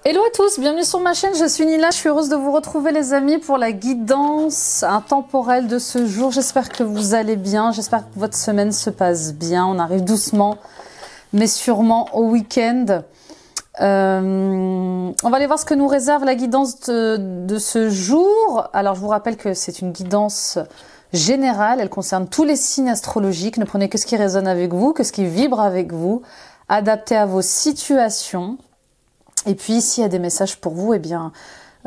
Hello à tous, bienvenue sur ma chaîne, je suis Nila, je suis heureuse de vous retrouver les amis pour la guidance intemporelle de ce jour. J'espère que vous allez bien, j'espère que votre semaine se passe bien, on arrive doucement mais sûrement au week-end. On va aller voir ce que nous réserve la guidance de ce jour. Alors je vous rappelle que c'est une guidance générale, elle concerne tous les signes astrologiques, ne prenez que ce qui résonne avec vous, que ce qui vibre avec vous, adapté à vos situations. Et puis, s'il y a des messages pour vous, eh bien,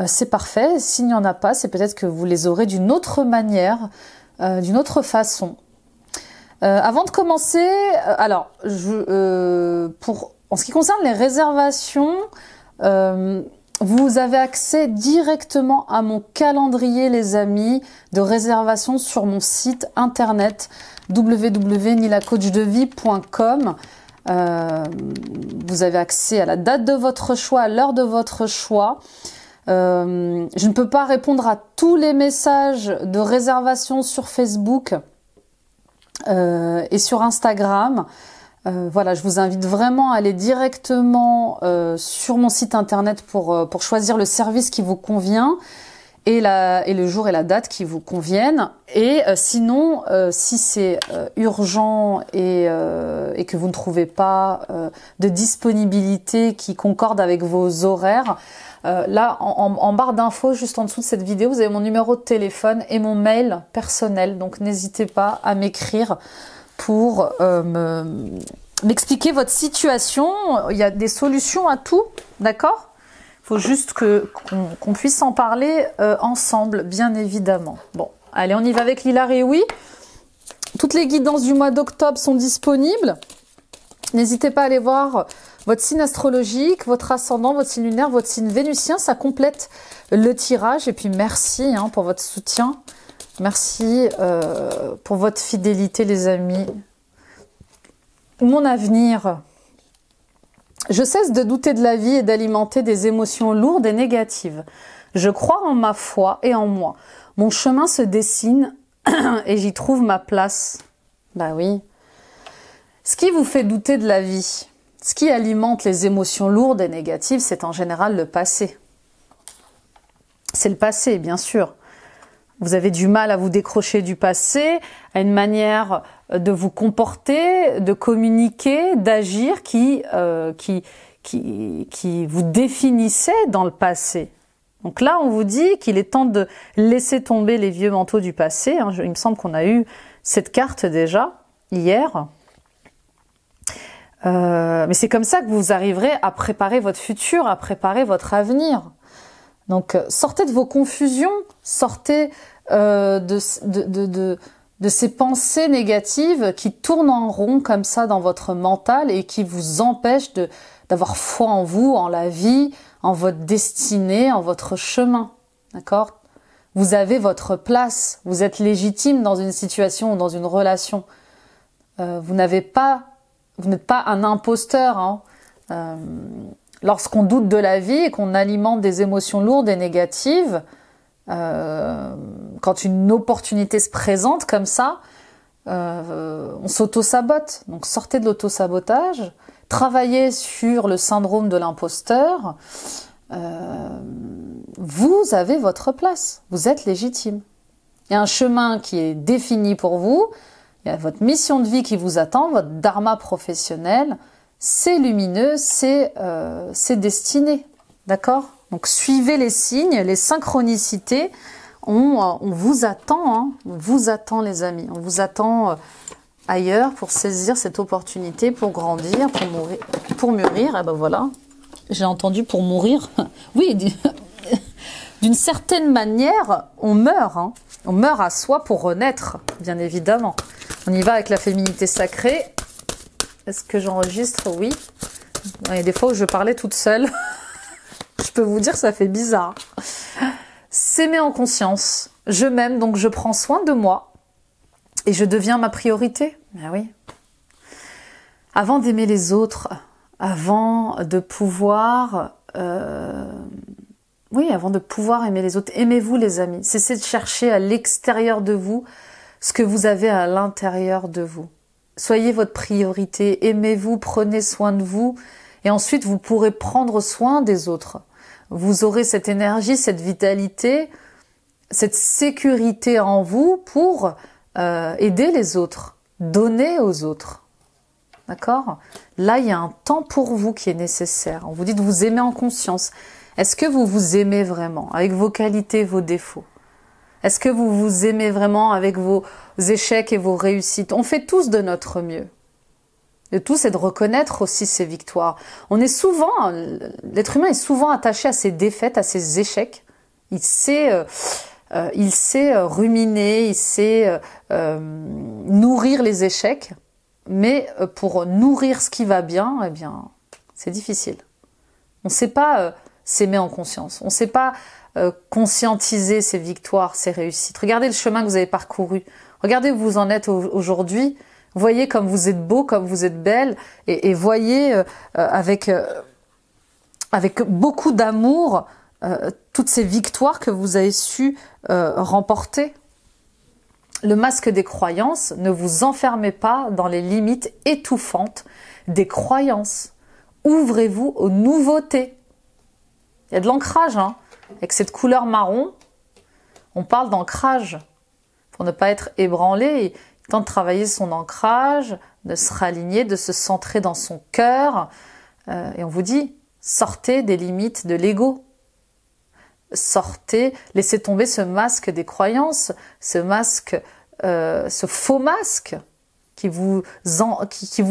c'est parfait. S'il n'y en a pas, c'est peut-être que vous les aurez d'une autre manière, d'une autre façon. Avant de commencer, alors, en ce qui concerne les réservations, vous avez accès directement à mon calendrier, les amis, de réservation sur mon site internet www.nilacoachdevie.com. Vous avez accès à la date de votre choix, à l'heure de votre choix. Je ne peux pas répondre à tous les messages de réservation sur Facebook et sur Instagram. Voilà, je vous invite vraiment à aller directement sur mon site internet pour choisir le service qui vous convient et le jour et la date qui vous conviennent. Et sinon, si c'est urgent et que vous ne trouvez pas de disponibilité qui concorde avec vos horaires, là, en barre d'infos, juste en dessous de cette vidéo, vous avez mon numéro de téléphone et mon mail personnel. Donc, n'hésitez pas à m'écrire pour m'expliquer votre situation. Il y a des solutions à tout, d'accord ? Il faut juste qu'on puisse en parler ensemble, bien évidemment. Bon, allez, on y va avec Lila Réoui. Toutes les guidances du mois d'octobre sont disponibles. N'hésitez pas à aller voir votre signe astrologique, votre ascendant, votre signe lunaire, votre signe vénusien. Ça complète le tirage. Et puis, merci pour votre soutien. Merci pour votre fidélité, les amis. Mon avenir. Je cesse de douter de la vie et d'alimenter des émotions lourdes et négatives. Je crois en ma foi et en moi. Mon chemin se dessine et j'y trouve ma place. Bah oui. Ce qui vous fait douter de la vie, ce qui alimente les émotions lourdes et négatives, c'est en général le passé. C'est le passé, bien sûr. Vous avez du mal à vous décrocher du passé, à une manière de vous comporter, de communiquer, d'agir qui vous définissait dans le passé. Donc là, on vous dit qu'il est temps de laisser tomber les vieux manteaux du passé. Il me semble qu'on a eu cette carte déjà hier. Mais c'est comme ça que vous arriverez à préparer votre futur, à préparer votre avenir. Donc sortez de vos confusions, sortez de ces pensées négatives qui tournent en rond comme ça dans votre mental et qui vous empêchent d'avoir foi en vous, en la vie, en votre destinée, en votre chemin. D'accord ? Vous avez votre place, vous êtes légitime dans une situation ou dans une relation. Vous n'êtes pas un imposteur. Lorsqu'on doute de la vie et qu'on alimente des émotions lourdes et négatives, quand une opportunité se présente comme ça, on s'auto-sabote. Donc sortez de l'auto-sabotage, travaillez sur le syndrome de l'imposteur. Vous avez votre place, vous êtes légitime. Il y a un chemin qui est défini pour vous, il y a votre mission de vie qui vous attend, votre dharma professionnel, c'est lumineux, c'est destiné, d'accord ? Donc suivez les signes, les synchronicités, on vous attend, on vous attend les amis, on vous attend ailleurs pour saisir cette opportunité, pour grandir, pour mûrir, et ben voilà, j'ai entendu pour mourir, oui, d'une certaine manière, on meurt, on meurt à soi pour renaître, bien évidemment. On y va avec la féminité sacrée. Est-ce que j'enregistre? Oui. Il y a des fois où je parlais toute seule. Je peux vous dire que ça fait bizarre. S'aimer en conscience. Je m'aime, donc je prends soin de moi. Et je deviens ma priorité. Ben oui. Avant d'aimer les autres, avant de pouvoir... avant de pouvoir aimer les autres, aimez-vous les amis. Cessez de chercher à l'extérieur de vous ce que vous avez à l'intérieur de vous. Soyez votre priorité, aimez-vous, prenez soin de vous Et ensuite, vous pourrez prendre soin des autres. Vous aurez cette énergie, cette vitalité, cette sécurité en vous pour aider les autres, donner aux autres. D'accord? Là, il y a un temps pour vous qui est nécessaire. On vous dit de vous aimer en conscience. Est-ce que vous vous aimez vraiment, avec vos qualités, vos défauts? Est-ce que vous vous aimez vraiment avec vos échecs et vos réussites? On fait tous de notre mieux. Le tout, c'est de reconnaître aussi ses victoires. L'être humain est souvent attaché à ses défaites, à ses échecs. Il sait ruminer, il sait nourrir les échecs. Mais pour nourrir ce qui va bien, eh bien, c'est difficile. On ne sait pas s'aimer en conscience. On ne sait pas conscientiser ses victoires, ses réussites. Regardez le chemin que vous avez parcouru. Regardez où vous en êtes aujourd'hui. Voyez comme vous êtes beau, comme vous êtes belle. Et voyez avec beaucoup d'amour toutes ces victoires que vous avez su remporter. Le masque des croyances, ne vous enfermez pas dans les limites étouffantes des croyances. Ouvrez-vous aux nouveautés. Il y a de l'ancrage, hein. Avec cette couleur marron, on parle d'ancrage. Pour ne pas être ébranlé, il tente de travailler son ancrage, de se raligner, de se centrer dans son cœur. Et on vous dit, sortez des limites de l'ego. Sortez, laissez tomber ce masque des croyances, ce faux masque qui vous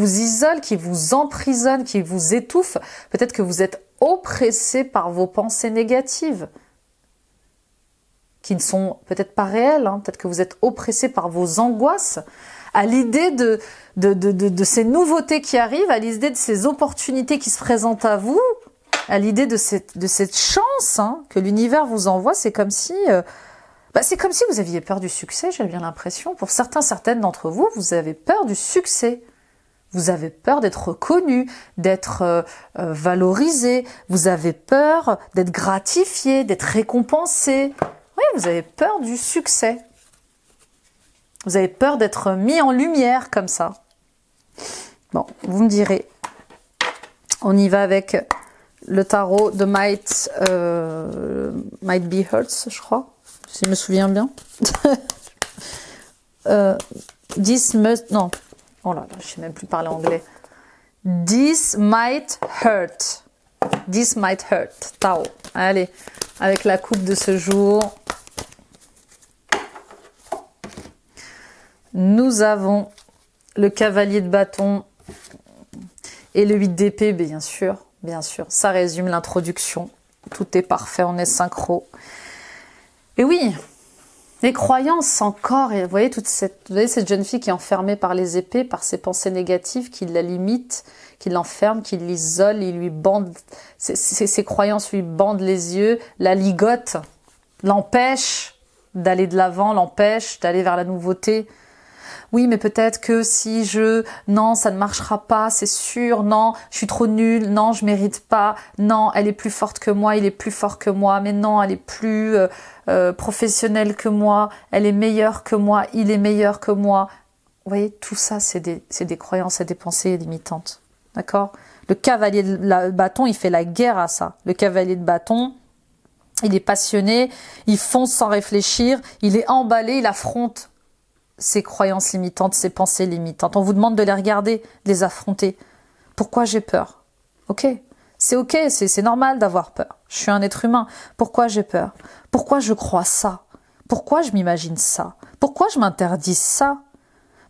isole, qui vous emprisonne, qui vous étouffe. Peut-être que vous êtes oppressé par vos pensées négatives, qui ne sont peut-être pas réelles, hein. Peut-être que vous êtes oppressé par vos angoisses, à l'idée de ces nouveautés qui arrivent, à l'idée de ces opportunités qui se présentent à vous, à l'idée de cette chance que l'univers vous envoie. C'est comme si vous aviez peur du succès, j'ai bien l'impression. Pour certaines d'entre vous, vous avez peur du succès. Vous avez peur d'être reconnu, d'être valorisé. Vous avez peur d'être gratifié, d'être récompensé. Oui, vous avez peur du succès. Vous avez peur d'être mis en lumière comme ça. Bon, vous me direz. On y va avec le tarot de Might Be Hurts, je crois, si je me souviens bien. Non. Oh là là, je sais même plus parler anglais. This might hurt. This might hurt. Tarot. Allez, avec la coupe de ce jour. Nous avons le cavalier de bâton et le 8 d'épée, bien sûr. Bien sûr, ça résume l'introduction. Tout est parfait, on est synchro. Et oui, les croyances encore. Et vous voyez cette jeune fille qui est enfermée par les épées, par ses pensées négatives, qui la limitent, qui l'enferme, qui l'isole, il lui bande, ses croyances lui bandent les yeux, la ligote, l'empêche d'aller de l'avant, l'empêche d'aller vers la nouveauté. Oui, mais peut-être que si non, ça ne marchera pas, c'est sûr, non, je suis trop nulle, non, je mérite pas, non, elle est plus forte que moi, il est plus fort que moi, mais non, elle est plus professionnelle que moi, elle est meilleure que moi, il est meilleur que moi. Vous voyez, tout ça, c'est des croyances et des pensées limitantes. D'accord? Le cavalier de bâton, il fait la guerre à ça. Le cavalier de bâton, il est passionné, il fonce sans réfléchir, il est emballé, il affronte ces croyances limitantes, ces pensées limitantes. On vous demande de les regarder, de les affronter. Pourquoi j'ai peur? Ok, c'est normal d'avoir peur. Je suis un être humain. Pourquoi j'ai peur? Pourquoi je crois ça? Pourquoi je m'imagine ça? Pourquoi je m'interdis ça?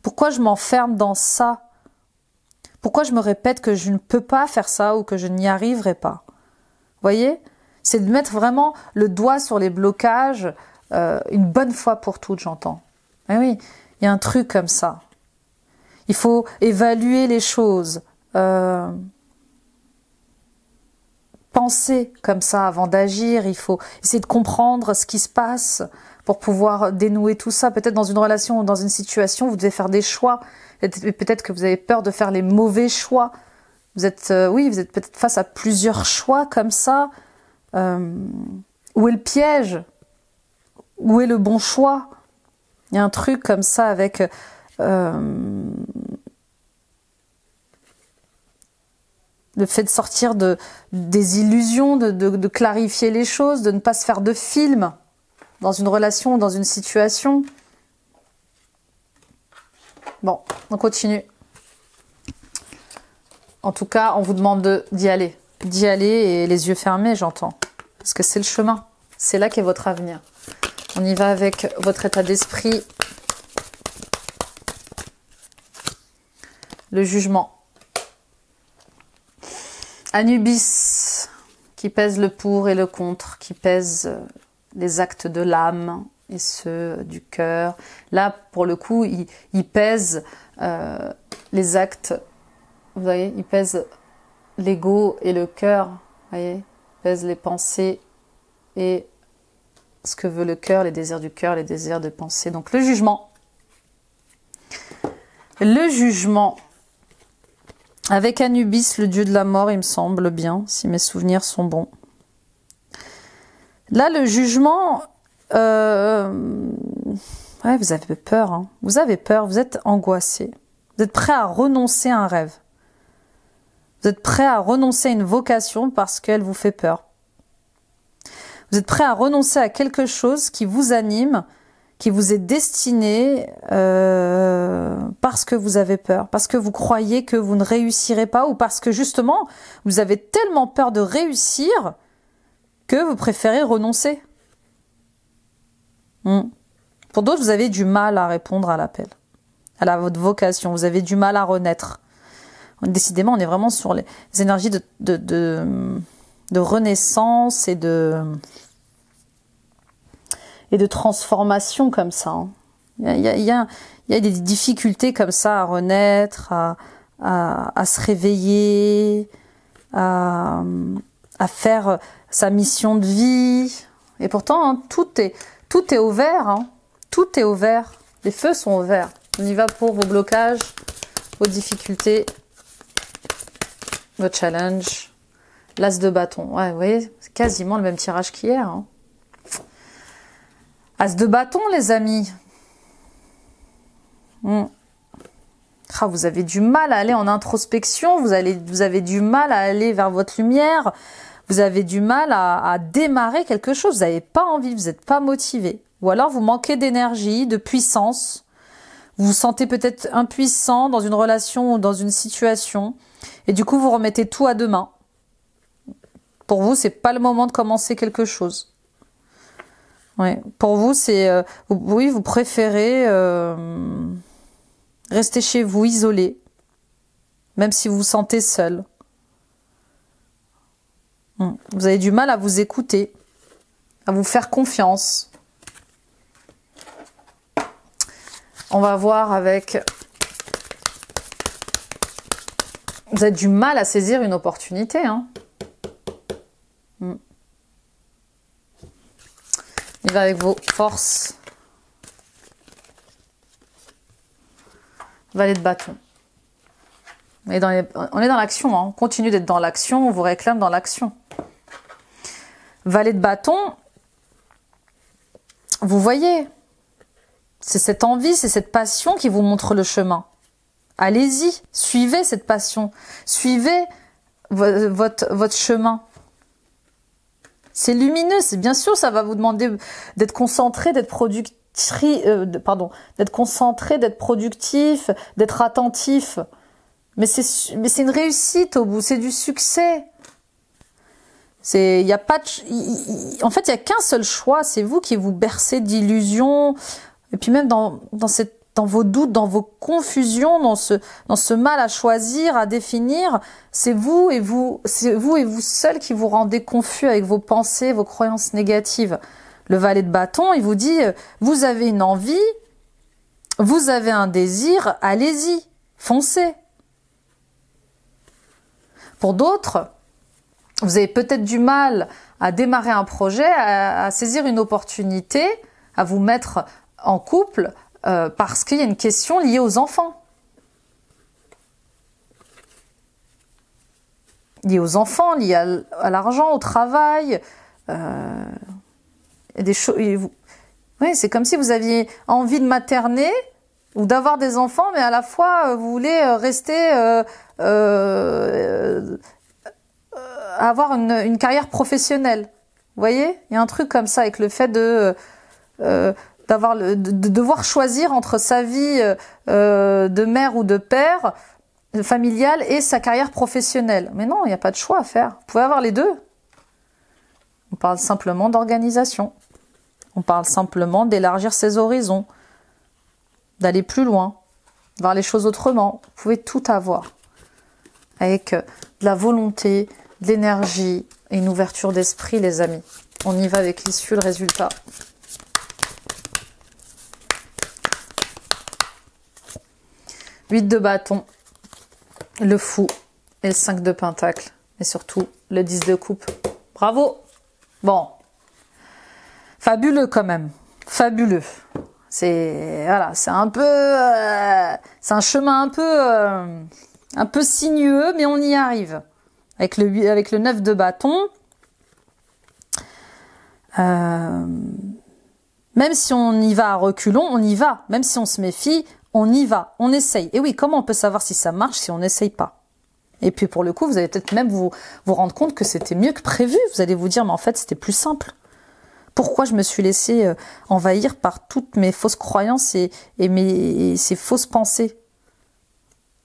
Pourquoi je m'enferme dans ça? Pourquoi je me répète que je ne peux pas faire ça ou que je n'y arriverai pas? Vous voyez? C'est de mettre vraiment le doigt sur les blocages une bonne fois pour toutes, j'entends. Eh oui, il y a un truc comme ça. Il faut évaluer les choses, penser comme ça avant d'agir. Il faut essayer de comprendre ce qui se passe pour pouvoir dénouer tout ça. Peut-être dans une relation ou dans une situation, vous devez faire des choix. Peut-être que vous avez peur de faire les mauvais choix. Vous êtes peut-être face à plusieurs choix comme ça. Où est le piège? Où est le bon choix? Il y a un truc comme ça avec le Le fait de sortir des illusions, de clarifier les choses, de ne pas se faire de film dans une relation, dans une situation. Bon, on continue. En tout cas, on vous demande d'y aller. D'y aller et les yeux fermés, j'entends. Parce que c'est le chemin. C'est là qu'est votre avenir. On y va avec votre état d'esprit. Le jugement. Anubis, qui pèse le pour et le contre, qui pèse les actes de l'âme et ceux du cœur. Là, pour le coup, il pèse les actes, vous voyez, il pèse l'ego et le cœur, vous voyez, il pèse les pensées et ce que veut le cœur, les désirs du cœur, les désirs de pensée. Donc le jugement. Le jugement. Avec Anubis, le dieu de la mort, il me semble bien, si mes souvenirs sont bons. Là, le jugement, ouais, vous avez peur, hein. Vous avez peur, vous êtes angoissé. Vous êtes prêt à renoncer à un rêve. Vous êtes prêt à renoncer à une vocation parce qu'elle vous fait peur. Vous êtes prêt à renoncer à quelque chose qui vous anime, qui vous est destiné parce que vous avez peur, parce que vous croyez que vous ne réussirez pas ou parce que justement, vous avez tellement peur de réussir que vous préférez renoncer. Pour d'autres, vous avez du mal à répondre à l'appel, à votre vocation, vous avez du mal à renaître. Décidément, on est vraiment sur les énergies de renaissance et de transformation comme ça. Hein. Il y a des difficultés comme ça à renaître, à se réveiller, à faire sa mission de vie. Et pourtant, hein, tout est au vert. Hein. Tout est au vert. Les feux sont au vert. On y va pour vos blocages, vos difficultés, vos challenges. L'as de bâton. Ouais, vous voyez, c'est quasiment le même tirage qu'hier. Hein. As de bâton, les amis. Ah, vous avez du mal à aller en introspection, vous avez du mal à aller vers votre lumière, vous avez du mal à démarrer quelque chose, vous n'avez pas envie, vous n'êtes pas motivé. Ou alors vous manquez d'énergie, de puissance, vous vous sentez peut-être impuissant dans une relation ou dans une situation, et du coup vous remettez tout à demain. Pour vous, c'est pas le moment de commencer quelque chose. Ouais. Pour vous, c'est oui, vous préférez rester chez vous, isolé, même si vous vous sentez seul. Vous avez du mal à vous écouter, à vous faire confiance. On va voir avec... Vous avez du mal à saisir une opportunité, hein. Il va avec vos forces. Valet de bâton. On est dans l'action, hein. On continue d'être dans l'action, on vous réclame dans l'action. Valet de bâton, vous voyez, c'est cette envie, c'est cette passion qui vous montre le chemin. Allez-y, suivez cette passion, suivez votre chemin. C'est lumineux, c'est bien sûr, ça va vous demander d'être concentré, d'être d'être concentré, d'être productif, d'être attentif. Mais c'est une réussite au bout, c'est du succès. Il y a pas en fait, il y a qu'un seul choix, c'est vous qui vous bercez d'illusions. Et puis même dans vos doutes, dans vos confusions, dans ce mal à choisir, à définir, c'est vous et vous seul qui vous rendez confus avec vos pensées, vos croyances négatives. Le valet de bâton, il vous dit, vous avez une envie, vous avez un désir, allez-y, foncez. Pour d'autres, vous avez peut-être du mal à démarrer un projet, à saisir une opportunité, à vous mettre en couple, parce qu'il y a une question liée aux enfants. Liée aux enfants, liée à l'argent, au travail. Des choses. Oui, c'est comme si vous aviez envie de materner ou d'avoir des enfants, mais à la fois vous voulez rester avoir une carrière professionnelle. Vous voyez? Il y a un truc comme ça avec le fait de devoir choisir entre sa vie de mère ou de père familiale et sa carrière professionnelle. Mais non, il n'y a pas de choix à faire. Vous pouvez avoir les deux. On parle simplement d'organisation. On parle simplement d'élargir ses horizons, d'aller plus loin, voir les choses autrement. Vous pouvez tout avoir avec de la volonté, de l'énergie et une ouverture d'esprit, les amis. On y va avec l'issue, le résultat. Huit de bâton, le fou et le 5 de pentacle. Et surtout, le 10 de coupe. Bravo! Bon. Fabuleux quand même. Fabuleux. C'est voilà, c'est un peu, c'est un chemin un peu sinueux, mais on y arrive. Avec le 9 de bâton. Même si on y va à reculons, on y va. Même si on se méfie, on y va. On essaye. Et oui, comment on peut savoir si ça marche si on n'essaye pas? Et puis pour le coup, vous allez peut-être même vous rendre compte que c'était mieux que prévu. Vous allez vous dire, mais en fait, c'était plus simple. Pourquoi je me suis laissée envahir par toutes mes fausses croyances et ces fausses pensées?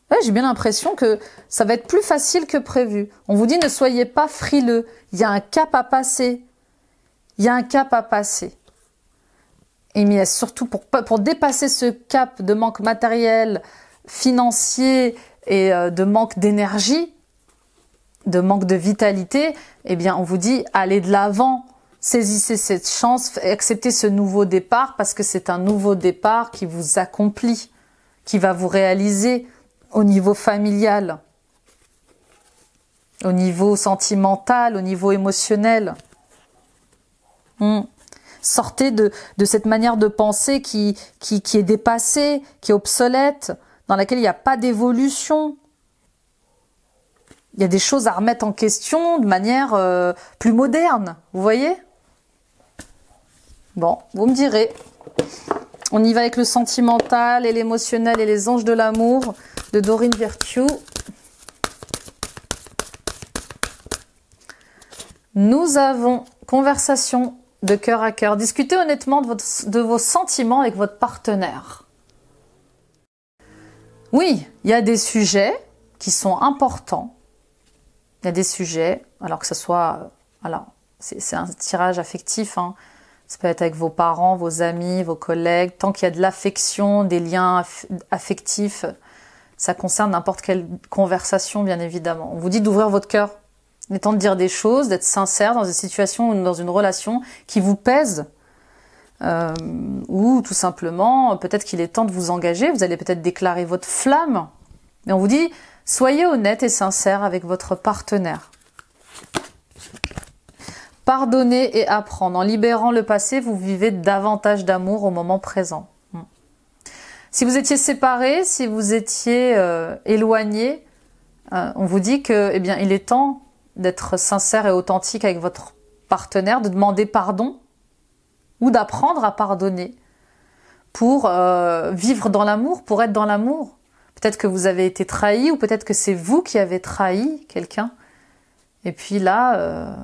Ouais, j'ai bien l'impression que ça va être plus facile que prévu. On vous dit, ne soyez pas frileux. Il y a un cap à passer. Il y a un cap à passer. Et mais surtout pour dépasser ce cap de manque matériel, financier et de manque d'énergie, de manque de vitalité, eh bien on vous dit, allez de l'avant. Saisissez cette chance, acceptez ce nouveau départ parce que c'est un nouveau départ qui vous accomplit, qui va vous réaliser au niveau familial, au niveau sentimental, au niveau émotionnel. Sortez de cette manière de penser qui est dépassée, qui est obsolète, dans laquelle il n'y a pas d'évolution. Il y a des choses à remettre en question de manière plus moderne, vous voyez? Bon, vous me direz. On y va avec le sentimental et l'émotionnel et les anges de l'amour de Dorine Virtue. Nous avons conversation de cœur à cœur. Discutez honnêtement de vos sentiments avec votre partenaire. Oui, il y a des sujets qui sont importants. Il y a des sujets, alors que ce soit... alors, c'est un tirage affectif, hein. Ça peut être avec vos parents, vos amis, vos collègues. Tant qu'il y a de l'affection, des liens affectifs, ça concerne n'importe quelle conversation, bien évidemment. On vous dit d'ouvrir votre cœur. Il est temps de dire des choses, d'être sincère dans une situation ou dans une relation qui vous pèse. Ou tout simplement, peut-être qu'il est temps de vous engager. Vous allez peut-être déclarer votre flamme. Mais on vous dit, soyez honnête et sincère avec votre partenaire. Pardonner et apprendre. En libérant le passé, vous vivez davantage d'amour au moment présent. Si vous étiez séparés, si vous étiez éloignés, on vous dit que, eh bien, il est temps d'être sincère et authentique avec votre partenaire, de demander pardon ou d'apprendre à pardonner pour vivre dans l'amour, pour être dans l'amour. Peut-être que vous avez été trahi ou peut-être que c'est vous qui avez trahi quelqu'un. Et puis là...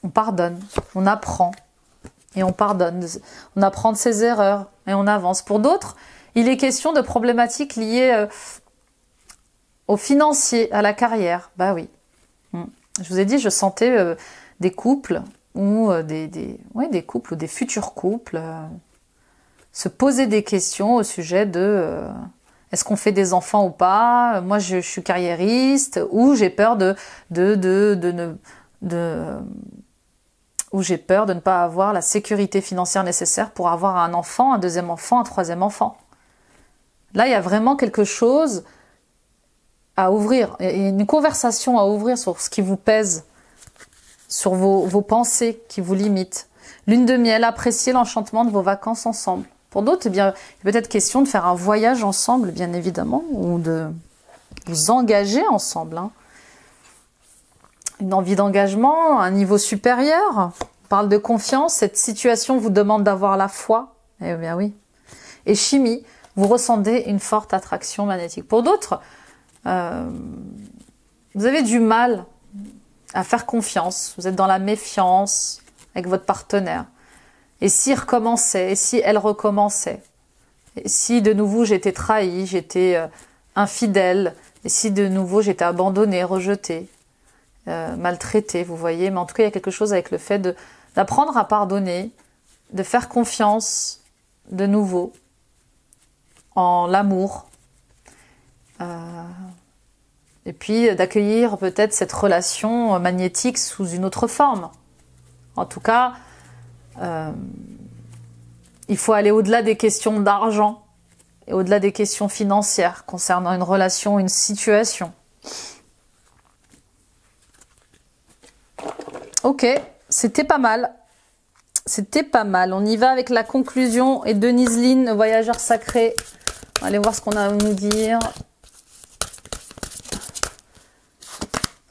on pardonne, on apprend et on pardonne. On apprend de ses erreurs et on avance. Pour d'autres, il est question de problématiques liées au financier, à la carrière. Bah oui. Je vous ai dit, je sentais des couples ou des couples ou des futurs couples se poser des questions au sujet de est-ce qu'on fait des enfants ou pas? Moi, je suis carriériste ou j'ai peur où j'ai peur de ne pas avoir la sécurité financière nécessaire pour avoir un enfant, un deuxième enfant, un troisième enfant. Là, il y a vraiment quelque chose à ouvrir, il y a une conversation à ouvrir sur ce qui vous pèse, sur vos pensées qui vous limitent. Lune de miel, appréciez l'enchantement de vos vacances ensemble. Pour d'autres, eh bien, il est peut-être question de faire un voyage ensemble, bien évidemment, ou de vous engager ensemble, hein. Une envie d'engagement, un niveau supérieur. On parle de confiance. Cette situation vous demande d'avoir la foi. Eh bien oui. Et chimie, vous ressentez une forte attraction magnétique. Pour d'autres, vous avez du mal à faire confiance. Vous êtes dans la méfiance avec votre partenaire. Et s'il recommençait, et si elle recommençait, et si de nouveau j'étais trahi, j'étais infidèle, et si de nouveau j'étais abandonnée, rejetée, maltraitée, vous voyez. Mais en tout cas, il y a quelque chose avec le fait d'apprendre à pardonner, de faire confiance de nouveau en l'amour, et puis d'accueillir peut-être cette relation magnétique sous une autre forme. En tout cas, il faut aller au-delà des questions d'argent et au-delà des questions financières concernant une relation, une situation. Ok, c'était pas mal. C'était pas mal. On y va avec la conclusion. Et Denise Lynn, voyageur sacré. On va aller voir ce qu'on a à nous dire.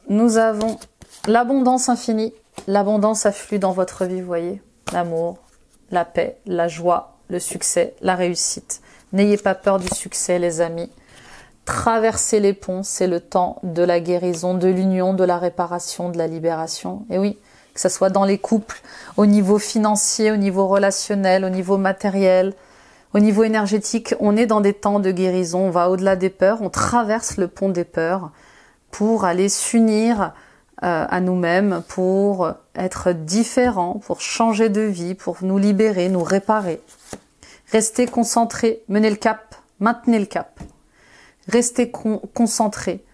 Nous avons l'abondance infinie. L'abondance afflue dans votre vie, vous voyez. L'amour, la paix, la joie, le succès, la réussite. N'ayez pas peur du succès, les amis. Traversez les ponts, c'est le temps de la guérison, de l'union, de la réparation, de la libération. Et oui, que ce soit dans les couples, au niveau financier, au niveau relationnel, au niveau matériel, au niveau énergétique, on est dans des temps de guérison, on va au-delà des peurs, on traverse le pont des peurs pour aller s'unir à nous-mêmes, pour être différents, pour changer de vie, pour nous libérer, nous réparer. Restez concentrés, menez le cap, maintenez le cap. Restez concentrés.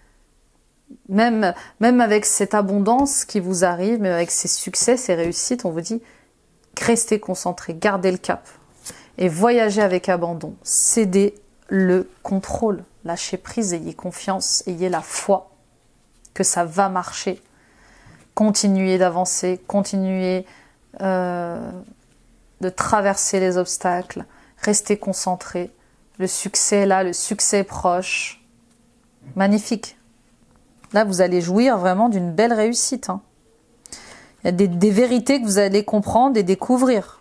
Même avec cette abondance qui vous arrive, même avec ces succès, ces réussites, on vous dit, restez concentrés, gardez le cap. Et voyagez avec abandon. Cédez le contrôle. Lâchez prise, ayez confiance, ayez la foi que ça va marcher. Continuez d'avancer, continuez de traverser les obstacles. Restez concentrés. Le succès est là, le succès est proche. Magnifique. Là, vous allez jouir vraiment d'une belle réussite. Hein. Il y a des vérités que vous allez comprendre et découvrir.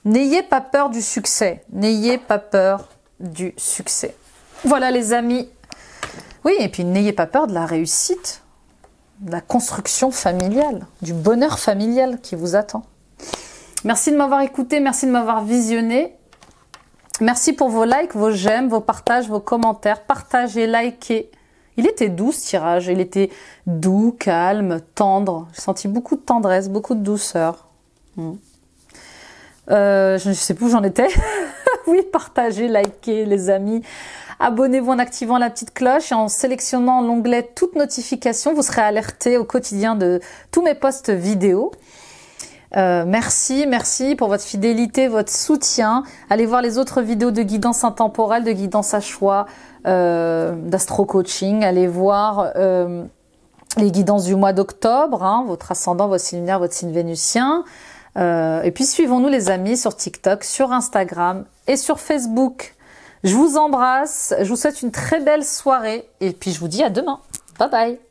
N'ayez pas peur du succès. N'ayez pas peur du succès. Voilà les amis. Oui, et puis n'ayez pas peur de la réussite, de la construction familiale, du bonheur familial qui vous attend. Merci de m'avoir écouté, merci de m'avoir visionné. Merci pour vos likes, vos j'aime, vos partages, vos commentaires. Partagez, likez. Il était doux ce tirage, il était doux, calme, tendre. J'ai senti beaucoup de tendresse, beaucoup de douceur. Je ne sais plus où j'en étais. Oui, partagez, likez les amis. Abonnez-vous en activant la petite cloche et en sélectionnant l'onglet toutes notifications. Vous serez alerté au quotidien de tous mes posts vidéo. Merci pour votre fidélité, votre soutien. Allez voir les autres vidéos de guidance intemporelle, de guidance à choix, d'astro-coaching. Allez voir les guidances du mois d'octobre, hein, votre ascendant, votre signe lunaire, votre signe vénusien. Et puis suivons-nous les amis sur TikTok, sur Instagram et sur Facebook. Je vous embrasse, je vous souhaite une très belle soirée et puis je vous dis à demain. Bye bye.